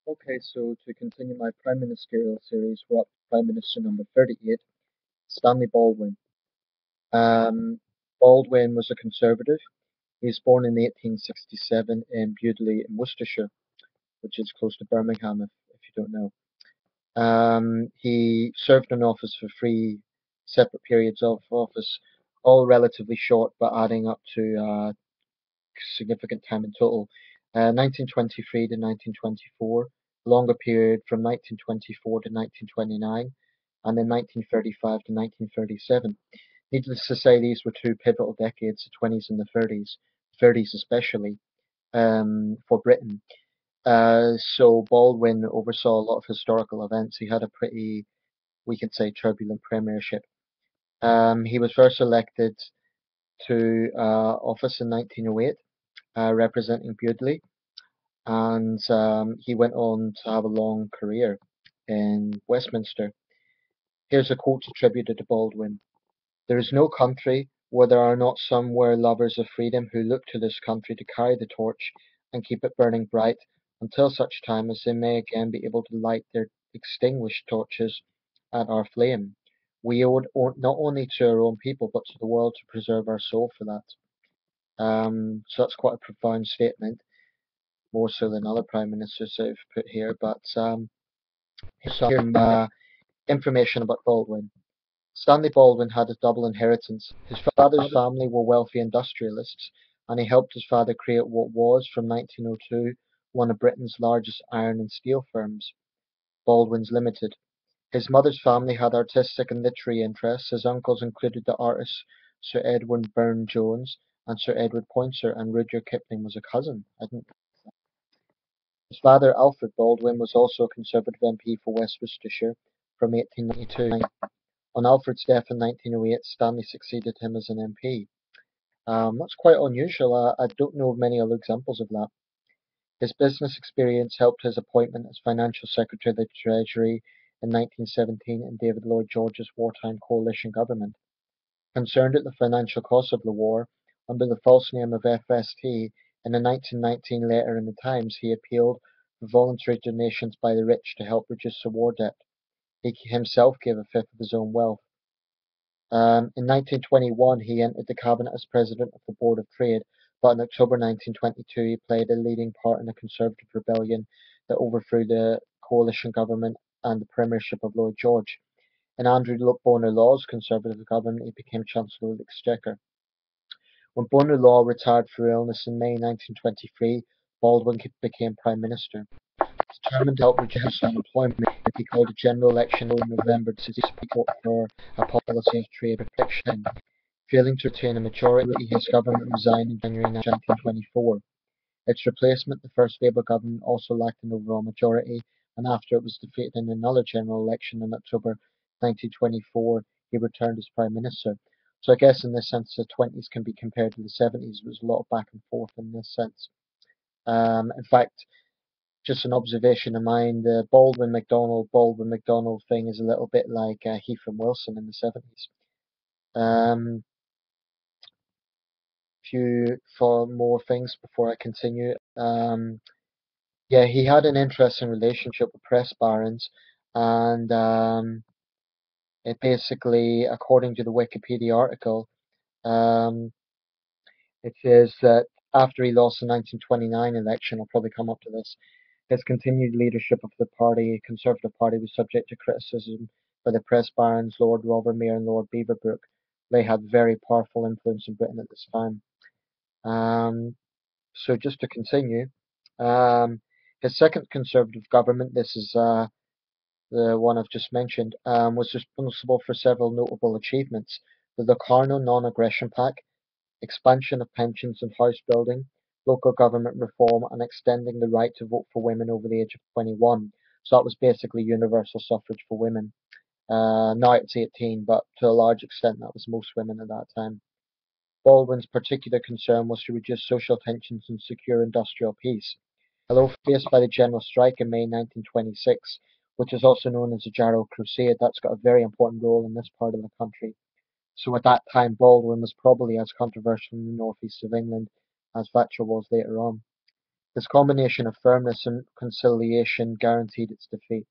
Okay, so to continue my prime ministerial series, we're up to Prime Minister number 38, Stanley Baldwin. Um, Baldwin was a conservative. He was born in 1867 in Bewdley in Worcestershire, which is close to Birmingham, if you don't know. He served in office for three separate periods of office, all relatively short, but adding up to significant time in total. 1923 to 1924, longer period from 1924 to 1929, and then 1935 to 1937. Needless to say, these were two pivotal decades, the 20s and the 30s, 30s especially, for Britain. So Baldwin oversaw a lot of historical events. He had a pretty, we could say, turbulent premiership. He was first elected to office in 1908, representing Bewdley, and he went on to have a long career in Westminster. Here's a quote attributed to Baldwin: "There is no country where there are not somewhere lovers of freedom who look to this country to carry the torch and keep it burning bright until such time as they may again be able to light their extinguished torches at our flame. We owe not only to our own people but to the world to preserve our soul for that." So that's quite a profound statement, more so than other prime ministers I've put here. But here's some information about Baldwin. Stanley Baldwin had a double inheritance. His father's family were wealthy industrialists, and he helped his father create what was, from 1902, one of Britain's largest iron and steel firms, Baldwin's Limited. His mother's family had artistic and literary interests. His uncles included the artists Sir Edwin Burne-Jones and Sir Edward Poyntzer, and Rudyard Kipling was a cousin. I didn't. His father, Alfred Baldwin, was also a Conservative MP for West Worcestershire from 1892. On Alfred's death in 1908, Stanley succeeded him as an MP. That's quite unusual. I don't know of many other examples of that. His business experience helped his appointment as Financial Secretary of the Treasury in 1917 in David Lloyd George's wartime coalition government. Concerned at the financial costs of the war, under the false name of FST, in a 1919 letter in the Times, he appealed for voluntary donations by the rich to help reduce the war debt. He himself gave a fifth of his own wealth. In 1921, he entered the cabinet as president of the Board of Trade, but in October 1922, he played a leading part in a Conservative rebellion that overthrew the coalition government and the premiership of Lloyd George. In Andrew Bonar Law's Conservative government, he became Chancellor of the Exchequer. When Bonar Law retired through illness in May 1923, Baldwin became Prime Minister. Determined to help reduce unemployment, he called a general election in November to seek support for a policy of trade protection. Failing to retain a majority, his government resigned in January 1924. Its replacement, the first Labour government, also lacked an overall majority, and after it was defeated in another general election in October 1924, he returned as Prime Minister. So I guess in this sense, the 20s can be compared to the 70s. There was a lot of back and forth in this sense. In fact, just an observation of mine, the Baldwin McDonald thing is a little bit like Heath and Wilson in the 70s. Um, few for more things before I continue. Yeah, he had an interesting relationship with press barons, and it basically, according to the Wikipedia article, um, it says that after he lost the 1929 election, I'll probably come up to this. His continued leadership of the party, Conservative Party, was subject to criticism by the press barons Lord Rothermere and Lord Beaverbrook. They had very powerful influence in Britain at this time. Um, so just to continue, um, his second Conservative government, this is the one I've just mentioned, was responsible for several notable achievements: the Locarno Non-Aggression Pact, expansion of pensions and house building, local government reform, and extending the right to vote for women over the age of 21. So that was basically universal suffrage for women. Now it's 18, but to a large extent that was most women at that time. Baldwin's particular concern was to reduce social tensions and secure industrial peace. Although faced by the general strike in May 1926, which is also known as the Jarrow Crusade, that's got a very important role in this part of the country. So at that time, Baldwin was probably as controversial in the northeast of England as Thatcher was later on. His combination of firmness and conciliation guaranteed its defeat.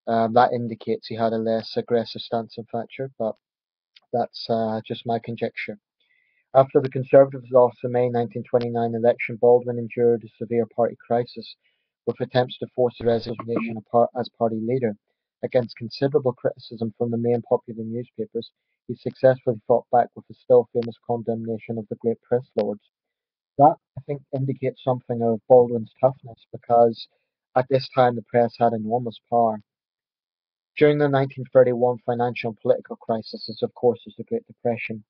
That indicates he had a less aggressive stance than Thatcher, but that's just my conjecture. After the Conservatives lost the May 1929 election, Baldwin endured a severe party crisis, with attempts to force his resignation as party leader. Against considerable criticism from the main popular newspapers, he successfully fought back with the still famous condemnation of the great press lords. That, I think, indicates something of Baldwin's toughness, because at this time the press had enormous power. During the 1931 financial and political crisis, as of course is the Great Depression,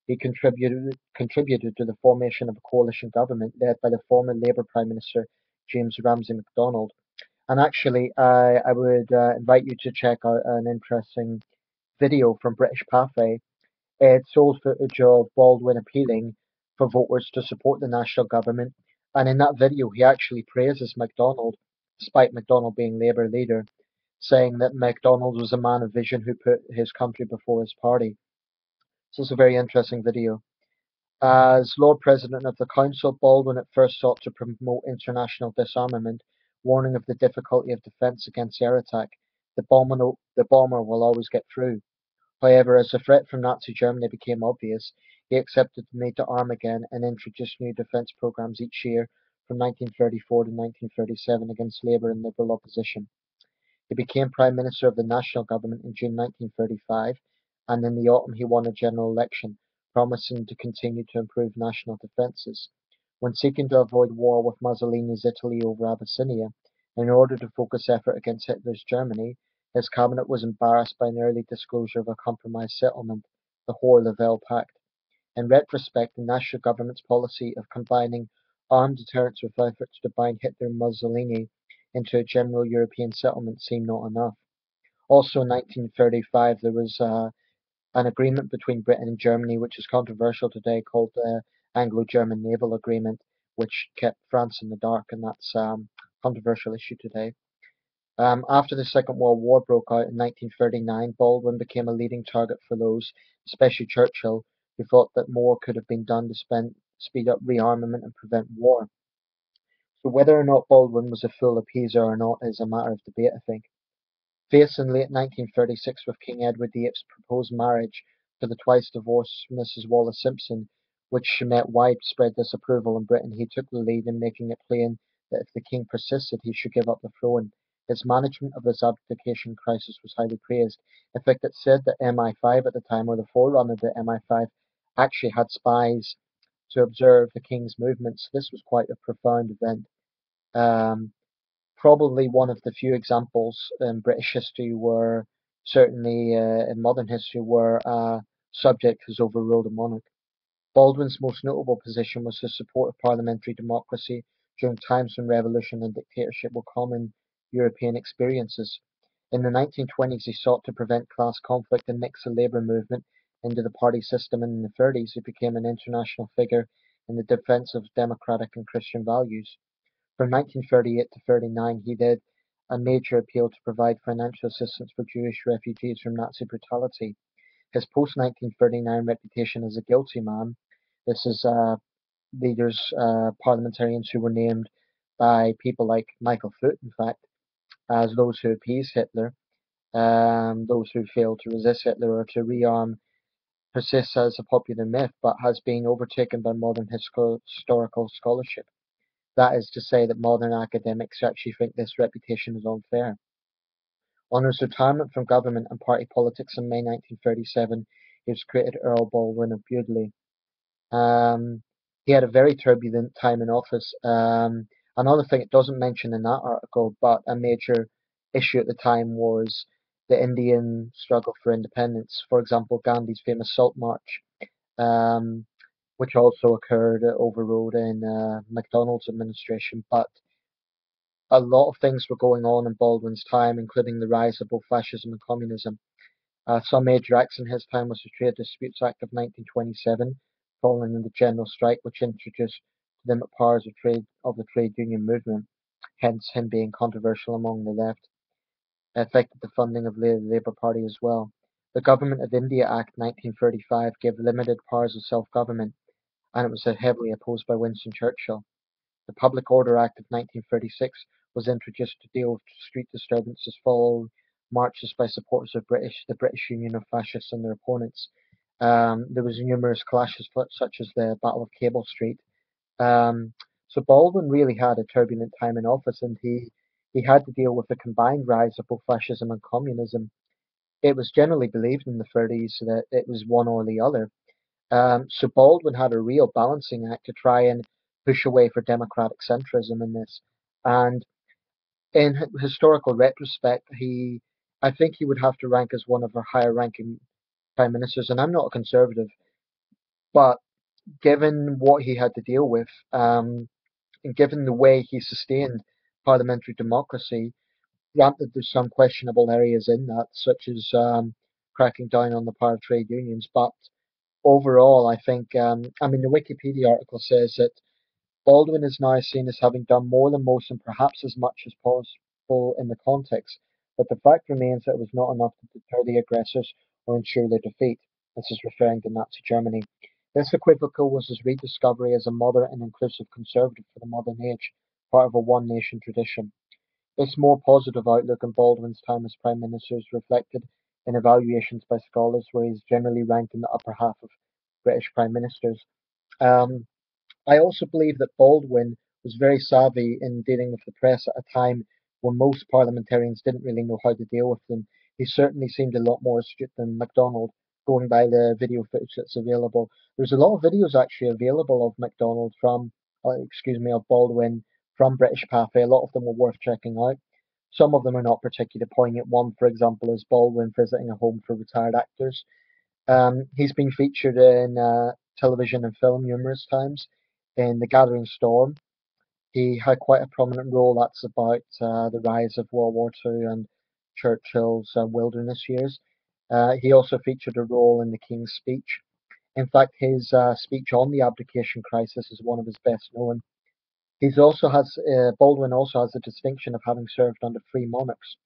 he contributed to the formation of a coalition government led by the former Labour Prime Minister James Ramsay MacDonald. And actually, I would invite you to check out an interesting video from British Pathway. It shows footage of Baldwin appealing for voters to support the national government. And in that video, he actually praises MacDonald, despite MacDonald being Labour leader, saying that MacDonald was a man of vision who put his country before his party. So it's a very interesting video. As Lord President of the Council, Baldwin at first sought to promote international disarmament, warning of the difficulty of defence against air attack. The bomber will always get through. However, as the threat from Nazi Germany became obvious, he accepted the need to arm again and introduced new defence programmes each year from 1934 to 1937 against Labour and Liberal opposition. He became Prime Minister of the National Government in June 1935, and in the autumn he won a general election, promising to continue to improve national defences. When seeking to avoid war with Mussolini's Italy over Abyssinia, in order to focus effort against Hitler's Germany, his cabinet was embarrassed by an early disclosure of a compromise settlement, the Hoare-Lavelle Pact. In retrospect, the national government's policy of combining armed deterrence with efforts to bind Hitler and Mussolini into a general European settlement seemed not enough. Also in 1935, there was an agreement between Britain and Germany, which is controversial today, called the Anglo-German Naval Agreement, which kept France in the dark, and that's a controversial issue today. After the Second World War broke out in 1939, Baldwin became a leading target for those, especially Churchill, who thought that more could have been done to speed up rearmament and prevent war. So whether or not Baldwin was a full appeaser or not is a matter of debate, I think. Faced in late 1936 with King Edward VIII's proposed marriage to the twice divorced Mrs. Wallace Simpson, which met widespread disapproval in Britain, he took the lead in making it plain that if the king persisted, he should give up the throne. His management of this abdication crisis was highly praised. In fact, it's said that MI5 at the time, or the forerunner to MI5, actually had spies to observe the king's movements. This was quite a profound event. Um, Probably one of the few examples in British history where, certainly in modern history, where a subject has overruled a monarch. Baldwin's most notable position was his support of parliamentary democracy during times when revolution and dictatorship were common European experiences. In the 1920s, he sought to prevent class conflict and mix the labour movement into the party system, and in the 30s, he became an international figure in the defence of democratic and Christian values. From 1938 to 39, he did a major appeal to provide financial assistance for Jewish refugees from Nazi brutality. His post-1939 reputation as a guilty man, this is leaders, parliamentarians who were named by people like Michael Foot, in fact, as those who appeased Hitler, those who failed to resist Hitler or to rearm, persists as a popular myth, but has been overtaken by modern historical scholarship. That is to say that modern academics actually think this reputation is unfair. On his retirement from government and party politics in May 1937, he was created Earl Baldwin of Bewdley. Um, he had a very turbulent time in office. Another thing it doesn't mention in that article, but a major issue at the time was the Indian struggle for independence. For example, Gandhi's famous Salt March, um, which also occurred, overruled in MacDonald's administration. But a lot of things were going on in Baldwin's time, including the rise of both fascism and communism. Some major acts in his time was the Trade Disputes Act of 1927, following the general strike, which introduced limit powers of the trade union movement, hence him being controversial among the left. It affected the funding of the Labour Party as well. The Government of India Act 1935 gave limited powers of self-government, and it was heavily opposed by Winston Churchill. The Public Order Act of 1936 was introduced to deal with street disturbances following marches by supporters of the British Union of Fascists and their opponents. There was numerous clashes, such as the Battle of Cable Street. Um, so Baldwin really had a turbulent time in office, and he had to deal with the combined rise of both fascism and communism. It was generally believed in the 30s that it was one or the other. So Baldwin had a real balancing act to try and push away for democratic centrism in this. And in historical retrospect, I think he would have to rank as one of our higher ranking prime ministers. And I'm not a conservative, but given what he had to deal with, and given the way he sustained parliamentary democracy, granted there's some questionable areas in that, such as cracking down on the power of trade unions, but overall, I think, I mean, the Wikipedia article says that Baldwin is now seen as having done more than most and perhaps as much as possible in the context, but the fact remains that it was not enough to deter the aggressors or ensure their defeat. This is referring to Nazi Germany. This equivocal was his rediscovery as a moderate and inclusive conservative for the modern age, part of a one nation tradition. This more positive outlook on Baldwin's time as Prime Minister is reflected in evaluations by scholars, where he is generally ranked in the upper half of British Prime Ministers. Um, I also believe that Baldwin was very savvy in dealing with the press at a time when most parliamentarians didn't really know how to deal with them. He certainly seemed a lot more astute than MacDonald, going by the video footage that's available. There's a lot of videos actually available of MacDonald of Baldwin from British Cafe. A lot of them are worth checking out. Some of them are not particularly poignant. One, for example, is Baldwin visiting a home for retired actors. He's been featured in television and film numerous times. In The Gathering Storm, he had quite a prominent role. That's about the rise of World War II and Churchill's wilderness years. He also featured a role in The King's Speech. In fact, his speech on the abdication crisis is one of his best known. Baldwin also has the distinction of having served under three monarchs.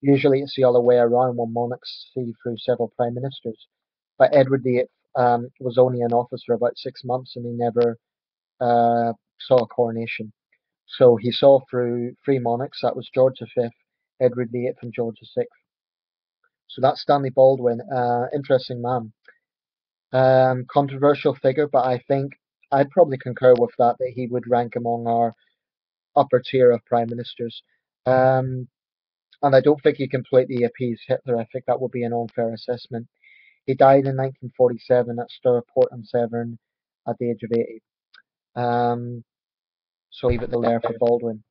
Usually it's the other way around when monarchs see through several prime ministers. But Edward VIII was only in office for about 6 months, and he never saw a coronation. So he saw through three monarchs. That was George V, Edward VIII, and George VI. So that's Stanley Baldwin. Interesting man. Controversial figure, but I think I'd probably concur with that he would rank among our upper tier of prime ministers. Um, and I don't think he completely appeased Hitler. I think that would be an unfair assessment. He died in 1947 at Stourport-on-Severn at the age of 80. So leave it there for Baldwin.